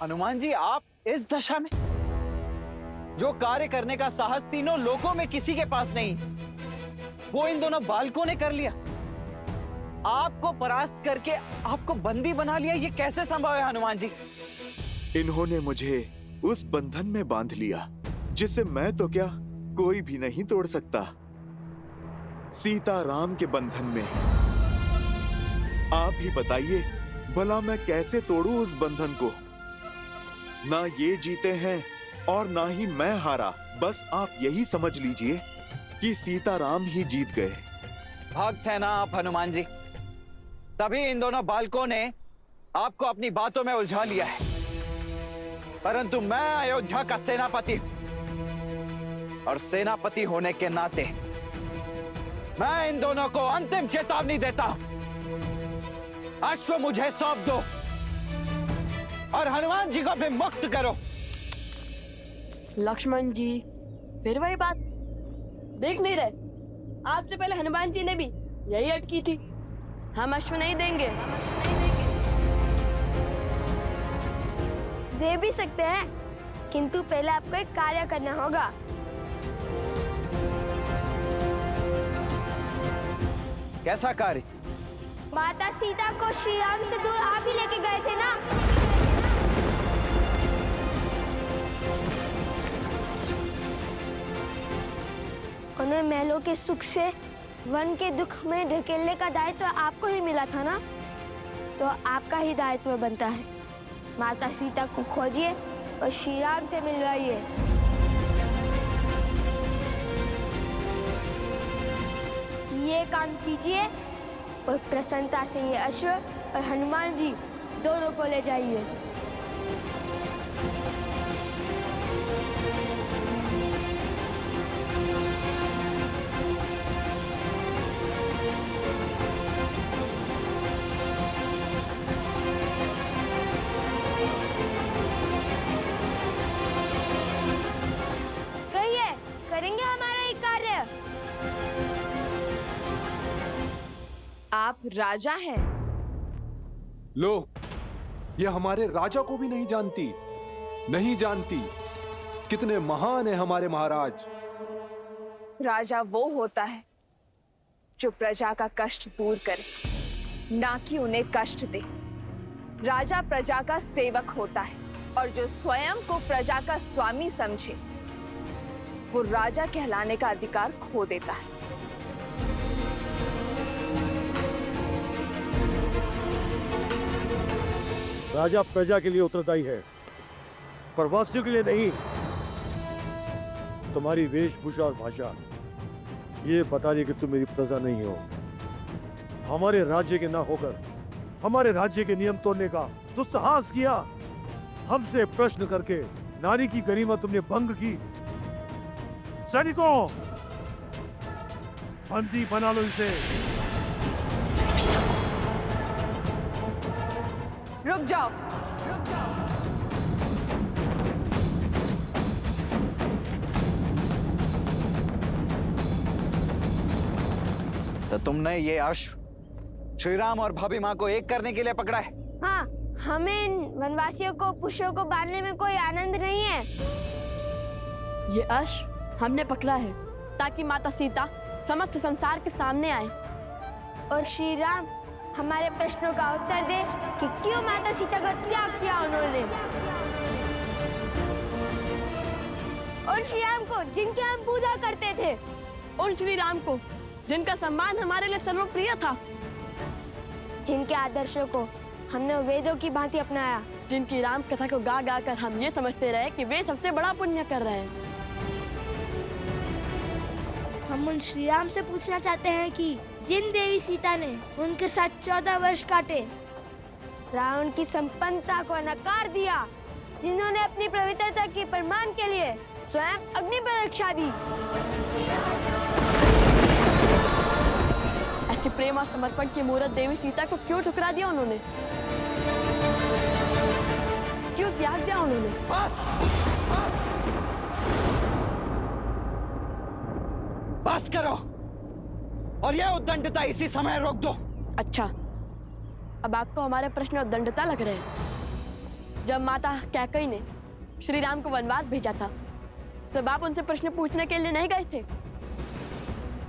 हनुमान जी, आप इस दशा में? जो कार्य करने का साहस तीनों लोकों में किसी के पास नहीं, वो इन दोनों बालकों ने कर लिया। आपको परास्त करके आपको बंदी बना लिया। ये कैसे संभव है हनुमान जी? इन्होंने मुझे उस बंधन में बांध लिया जिसे मैं तो क्या, कोई भी नहीं तोड़ सकता। सीता राम के बंधन में। आप ही बताइए, भला मैं कैसे तोड़ूं उस बंधन को? ना ये जीते हैं और ना ही मैं हारा। बस आप यही समझ लीजिए कि सीता राम ही जीत गए। भक्त है ना आप हनुमान जी, तभी इन दोनों बालकों ने आपको अपनी बातों में उलझा लिया है। परंतु मैं अयोध्या का सेनापति हूं और सेनापति होने के नाते मैं इन दोनों को अंतिम चेतावनी देता हूं। अश्व मुझे सौंप दो और हनुमान जी को भी मुक्त करो। लक्ष्मण जी, फिर वही बात। देख नहीं रहे, आपसे पहले हनुमान जी ने भी यही अटकी थी। हम अश्व नहीं देंगे। दे भी सकते हैं, किंतु पहले आपको एक कार्य करना होगा। कैसा कार्य? माता सीता को श्री राम से दूर आप ही लेके गए थे ना? उन्हें महलों के सुख से वन के दुख में ढकेलने का दायित्व आपको ही मिला था ना? तो आपका ही दायित्व बनता है। माता सीता को खोजिए और श्री राम से मिलवाइए। ये काम कीजिए और प्रसन्नता से ये अश्व और हनुमान जी दोनों को ले जाइए। करेंगे हमारा ये कार्य। आप राजा हैं। लो, ये हमारे राजा को भी नहीं जानती, नहीं जानती कितने महान है हमारे महाराज। राजा वो होता है जो प्रजा का कष्ट दूर करे, ना कि उन्हें कष्ट दे। राजा प्रजा का सेवक होता है और जो स्वयं को प्रजा का स्वामी समझे वो राजा कहलाने का अधिकार खो देता है। राजा प्रजा के लिए उत्तरदायी है, प्रवासियों के लिए नहीं। तुम्हारी वेशभूषा और भाषा ये बता रही कि तुम मेरी प्रजा नहीं हो। हमारे राज्य के ना होकर हमारे राज्य के नियम तोड़ने का दुस्साहस किया। हमसे प्रश्न करके नारी की गरिमा तुमने भंग की। सैनिकों, बंदी बना लो इसे। रुक जाओ। तो तुमने ये अश्व श्री राम और भाभी माँ को एक करने के लिए पकड़ा है? हाँ, हमें इन वनवासियों को पुष्पों को बांधने में कोई आनंद नहीं है। ये अश्व हमने पकड़ा है ताकि माता सीता समस्त संसार के सामने आए और श्री राम हमारे प्रश्नों का उत्तर दे कि क्यों माता सीता का त्याग किया उन्होंने। और श्री राम को जिनकी हम पूजा करते थे, उन श्री राम को जिनका सम्मान हमारे लिए सर्वप्रिय था, जिनके आदर्शों को हमने वेदों की भांति अपनाया, जिनकी राम कथा को गा गा कर हम ये समझते रहे कि वे सबसे बड़ा पुण्य कर रहे हैं। हम उन श्री राम से पूछना चाहते हैं कि जिन देवी सीता ने उनके साथ 14 वर्ष काटे, रावण की संपन्नता को नकार दिया, जिन्होंने अपनी पवित्रता के प्रमाण के लिए स्वयं अग्नि परीक्षा दी, ऐसे प्रेम और समर्पण की मूर्त देवी सीता को क्यों ठुकरा दिया उन्होंने? क्यों त्याग दिया उन्होंने? बस बस बस करो और यह उद्दंडता इसी समय रोक दो। अच्छा, अब आपको हमारे प्रश्न उद्दंडता लग रहे हैं। जब माता कैकेयी ने श्री राम को वनवास भेजा था तब आप उनसे प्रश्न पूछने के लिए नहीं गए थे?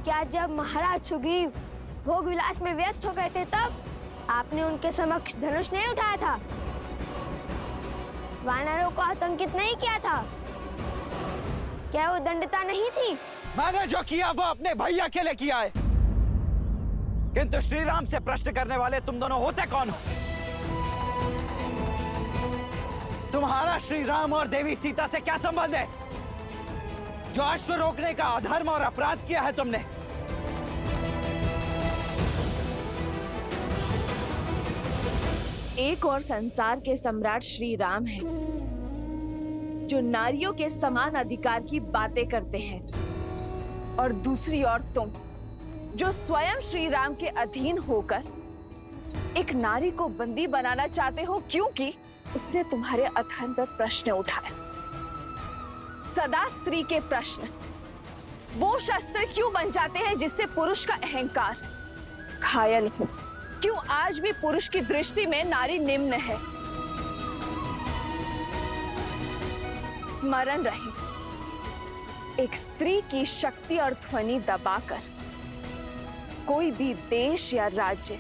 क्या जब महाराज सुग्रीव भोग विलास में व्यस्त हो गए थे तब आपने उनके समक्ष धनुष नहीं उठाया था? वानरों को आतंकित नहीं किया था? क्या वो दंडता नहीं थी? मैंने जो किया वो अपने भैया के लिए किया है, किंतु श्री राम से प्रश्न करने वाले तुम दोनों होते कौन हो? तुम्हारा श्री राम और देवी सीता से क्या संबंध है? जो अश्व रोकने का अधर्म और अपराध किया है तुमने। एक और संसार के सम्राट श्री राम हैं, जो नारियों के समान अधिकार की बातें करते हैं, और दूसरी ओर तुम, जो स्वयं श्री राम के अधीन होकर एक नारी को बंदी बनाना चाहते हो क्योंकि उसने तुम्हारे अधर्म पर प्रश्न उठाया। सदा स्त्री के प्रश्न वो शस्त्र क्यों बन जाते हैं जिससे पुरुष का अहंकार घायल हो? क्यों आज भी पुरुष की दृष्टि में नारी निम्न है? स्मरण रहे, एक स्त्री की शक्ति और ध्वनि दबाकर कोई भी देश या राज्य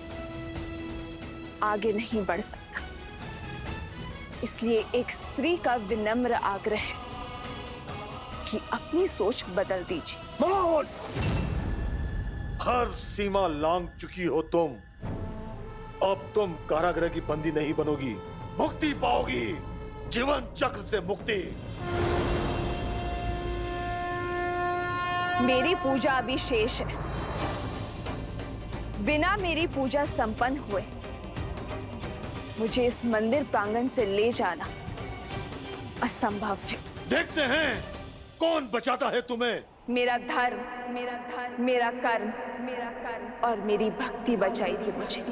आगे नहीं बढ़ सकता। इसलिए एक स्त्री का विनम्र आग्रह है कि अपनी सोच बदल दीजिए। हर सीमा लांघ चुकी हो तुम। अब तुम कारागृह की बंदी नहीं बनोगी, मुक्ति पाओगी, जीवन चक्र से मुक्ति। मेरी पूजा अभी शेष है। बिना मेरी पूजा संपन्न हुए मुझे इस मंदिर प्रांगण से ले जाना असंभव है। देखते हैं कौन बचाता है तुम्हें। मेरा धर्म, मेरा कर्म और मेरी भक्ति बचाएगी मुझे।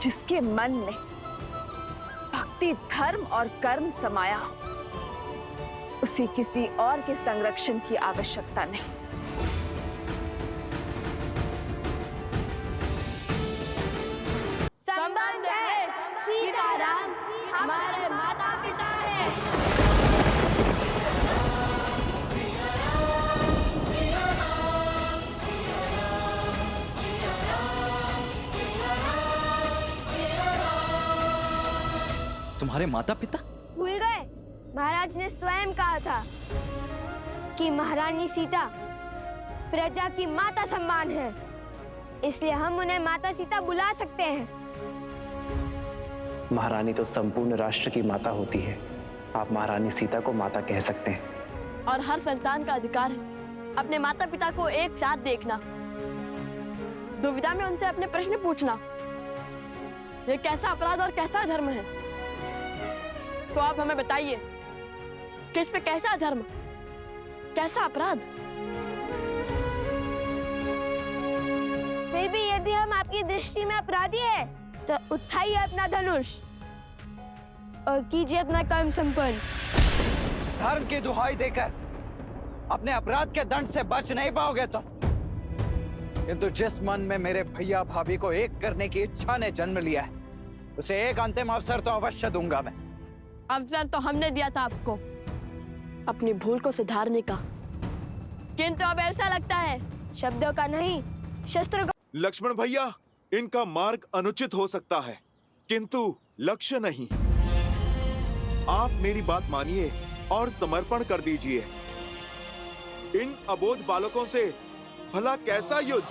जिसके मन में भक्ति, धर्म और कर्म समाया हो, उसे किसी और के संरक्षण की आवश्यकता नहीं। संबंध है, सीताराम हमारे माता पिता हैं। तुम्हारे माता पिता? भूल गए? महाराज ने स्वयं कहा था कि महारानी सीता प्रजा की माता सम्मान है, इसलिए हम उन्हें माता सीता बुला सकते हैं। महारानी तो संपूर्ण राष्ट्र की माता होती है। आप महारानी सीता को माता कह सकते हैं। और हर संतान का अधिकार है अपने माता पिता को एक साथ देखना, दुविधा में उनसे अपने प्रश्न पूछना। ये कैसा अपराध और कैसा धर्म है? तो आप हमें बताइए कि इस पे कैसा धर्म, कैसा अपराध? फिर भी यदि हम आपकी दृष्टि में अपराधी है तो उठाइए अपना धनुष और कीजिए अपना कर्म संपन्न। धर्म की दुहाई देकर अपने अपराध के दंड से बच नहीं पाओगे तुम। किंतु जिस मन में मेरे भैया भाभी को एक करने की इच्छा ने जन्म लिया है, उसे एक अंतिम अवसर तो अवश्य दूंगा मैं। अवसर तो हमने दिया था आपको अपनी भूल को सुधारने का, किंतु अब ऐसा लगता है शब्दों का नहीं, शस्त्रों का। लक्ष्मण भैया, इनका मार्ग अनुचित हो सकता है किंतु लक्ष्य नहीं। आप मेरी बात मानिए और समर्पण कर दीजिए। इन अबोध बालकों से भला कैसा युद्ध?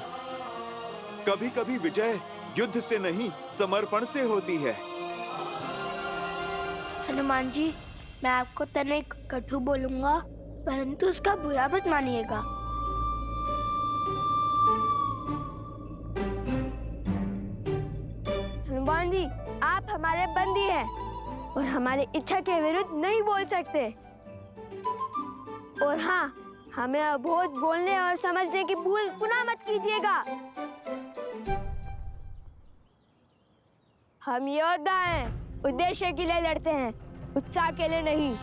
कभी कभी विजय युद्ध से नहीं, समर्पण से होती है। हनुमान जी, मैं आपको तनिक कटु बोलूंगा, परंतु उसका बुरा मत मानिएगा। हनुमान जी, आप हमारे बंदी हैं और हमारी इच्छा के विरुद्ध नहीं बोल सकते। और हाँ, हमें अबोध बोलने और समझने की भूल पुनः मत कीजिएगा। हम योद्धा हैं, उद्देश्य के लिए लड़ते हैं, उत्साह के लिए नहीं।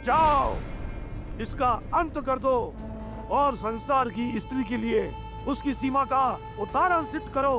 जाओ, इसका अंत कर दो और संसार की स्त्री के लिए उसकी सीमा का उदाहरण सिद्ध करो।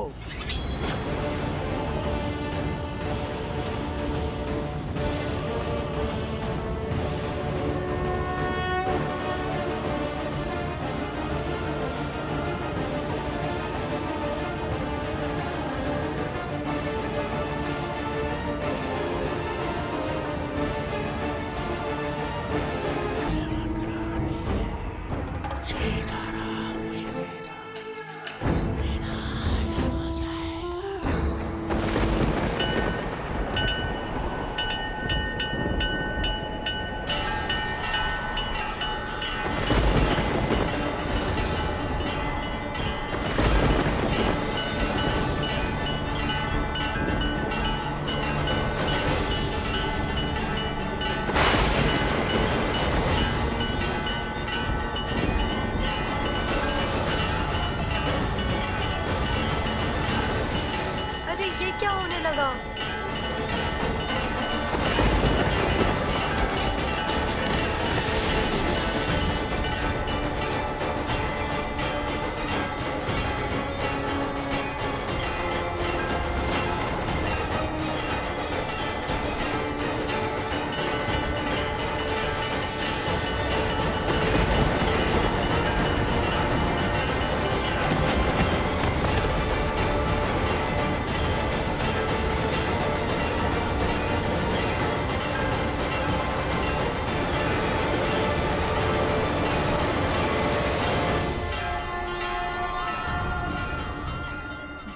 अरे ये क्या होने लगा?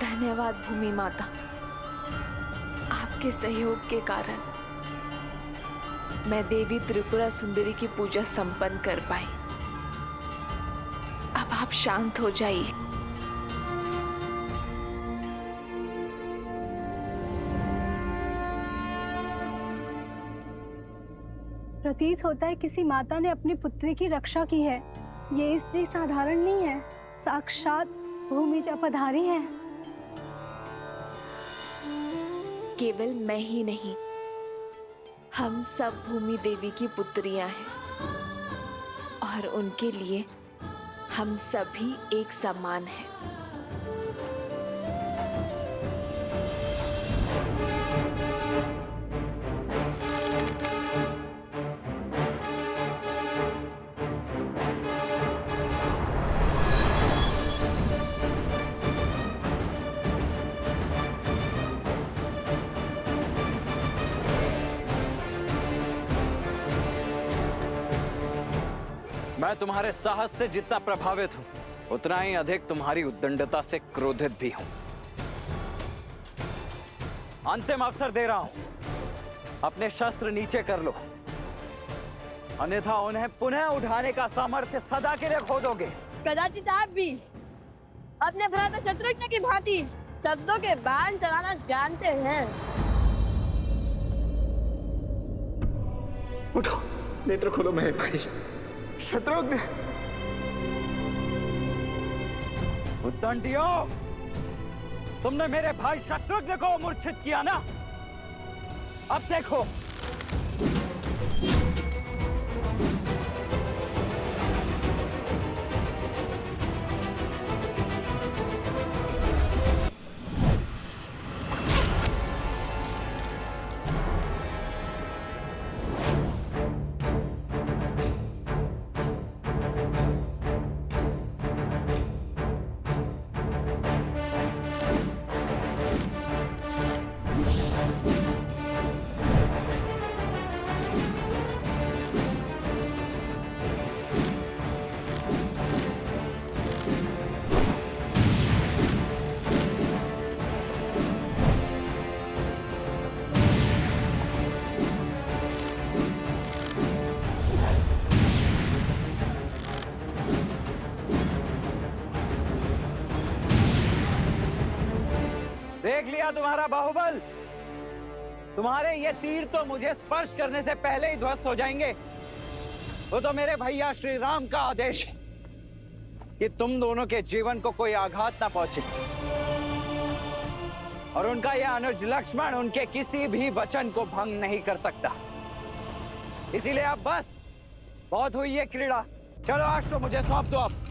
धन्यवाद भूमि माता, आपके सहयोग के कारण मैं देवी त्रिपुरा सुंदरी की पूजा संपन्न कर पाई। अब आप शांत हो जाइए। प्रतीत होता है किसी माता ने अपनी पुत्री की रक्षा की है। ये स्त्री साधारण नहीं है, साक्षात भूमिजा पधारी है। केवल मैं ही नहीं, हम सब भूमि देवी की पुत्रियां हैं और उनके लिए हम सभी एक समान हैं। मैं तुम्हारे साहस से जितना प्रभावित हूं, उतना ही अधिक तुम्हारी उद्दंडता से क्रोधित भी हूं। अंतिम अवसर दे रहा हूं, अपने शस्त्र नीचे कर लो, अन्यथा उन्हें पुनः उठाने का सामर्थ्य सदा के लिए खो दोगे। प्रजापिता आप भी अपने भ्राता शत्रुघ्न की भांति शब्दों के बाण चलाना जानते हैं। उठो, नेत्र खोलो मेरे भाई शत्रुघ्न। उद्दंडियों, तुमने मेरे भाई शत्रुघ्न को मूर्छित किया ना? अब देखो। देख लिया तुम्हारा बाहुबल। तुम्हारे ये तीर तो मुझे स्पर्श करने से पहले ही ध्वस्त हो जाएंगे। वो तो मेरे भैया श्री राम का आदेश है कि तुम दोनों के जीवन को कोई आघात ना पहुंचे, और उनका यह अनुज लक्ष्मण उनके किसी भी वचन को भंग नहीं कर सकता। इसीलिए अब बस बहुत हुई ये क्रीड़ा। चलो आज तो मुझे सौंप दो अब।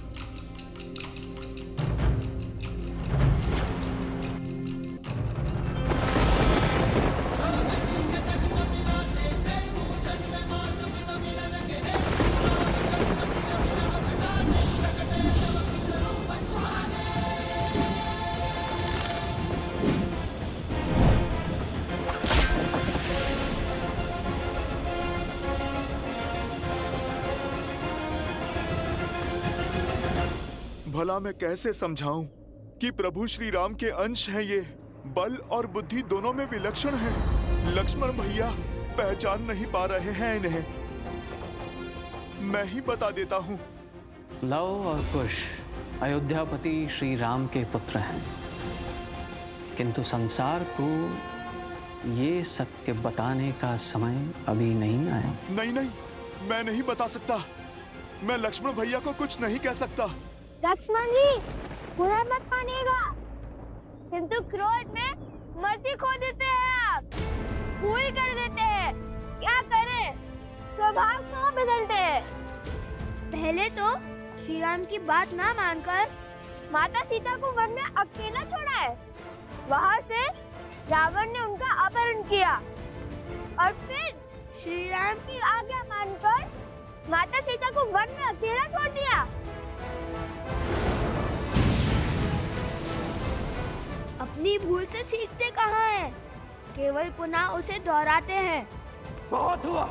भला मैं कैसे समझाऊं कि प्रभु श्री राम के अंश हैं ये, बल और बुद्धि दोनों में विलक्षण हैं। लक्ष्मण भैया पहचान नहीं पा रहे हैं इन्हें। मैं ही बता देता हूं। लव और कुश अयोध्यापति श्री राम के पुत्र हैं, किंतु संसार को ये सत्य बताने का समय अभी नहीं आया। नहीं नहीं, मैं नहीं बता सकता। मैं लक्ष्मण भैया को कुछ नहीं कह सकता। लक्ष्मण जी, बुरा मत मानिएगा, किंतु क्रोध में मर्जी खो देते हैं आप, भूल कर देते हैं। क्या करें, स्वभाव क्यों बदलते हैं? पहले तो श्री राम की बात ना मानकर माता सीता को वन में अकेला छोड़ा है। वहाँ से रावण ने उनका अपहरण किया और फिर श्री राम की आज्ञा मानकर माता सीता को वन में अकेला छोड़ दिया। अपनी भूल से सीखते कहाँ हैं? केवल पुनः उसे दोहराते हैं। बहुत हुआ।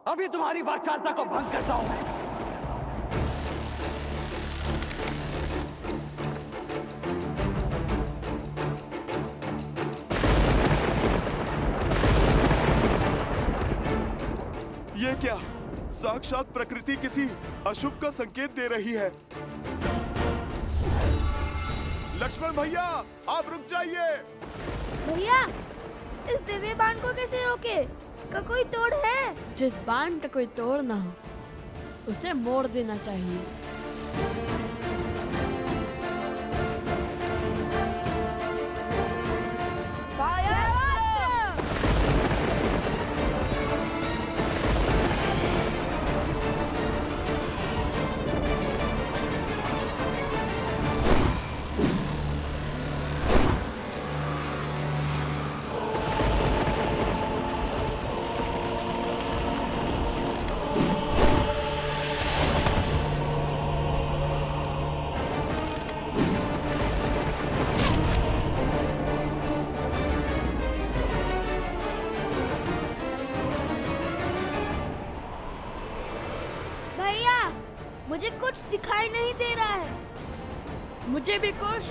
अभी तुम्हारी वाचालता को भंग करता हूं मैं। ये क्या? साक्षात प्रकृति किसी अशुभ का संकेत दे रही है। लक्ष्मण भैया, आप रुक जाइए। भैया, इस दिव्य बाण को कैसे रोके? इसका कोई तोड़ है? जिस बाण का कोई तोड़ ना हो उसे मोड़ देना चाहिए। मुझे कुछ दिखाई नहीं दे रहा है। मुझे भी कुछ।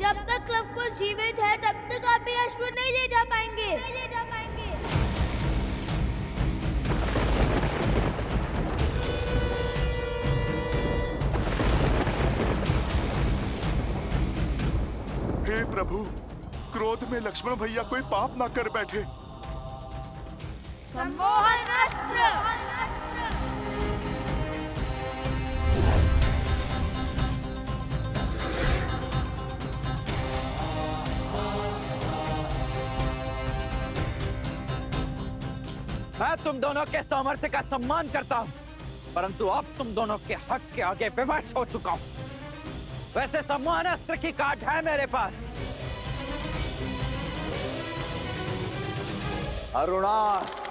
जब तक लवकुश जीवित है तब तक आप ये अश्व नहीं ले जा पाएंगे। हे प्रभु, क्रोध में लक्ष्मण भैया कोई पाप ना कर बैठे। सम्मोहन अस्त्र। मैं तुम दोनों के सामर्थ्य का सम्मान करता हूं, परंतु अब तुम दोनों के हक के आगे विवश हो चुका हूं। वैसे सम्मोहन अस्त्र की काट है मेरे पास। अरुणास।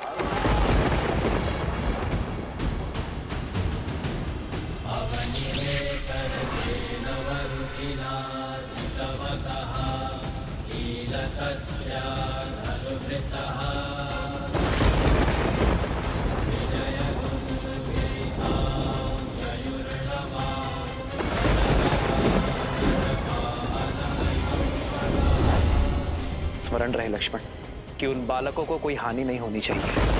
स्मरण रहे लक्ष्मण कि उन बालकों को कोई हानि नहीं होनी चाहिए।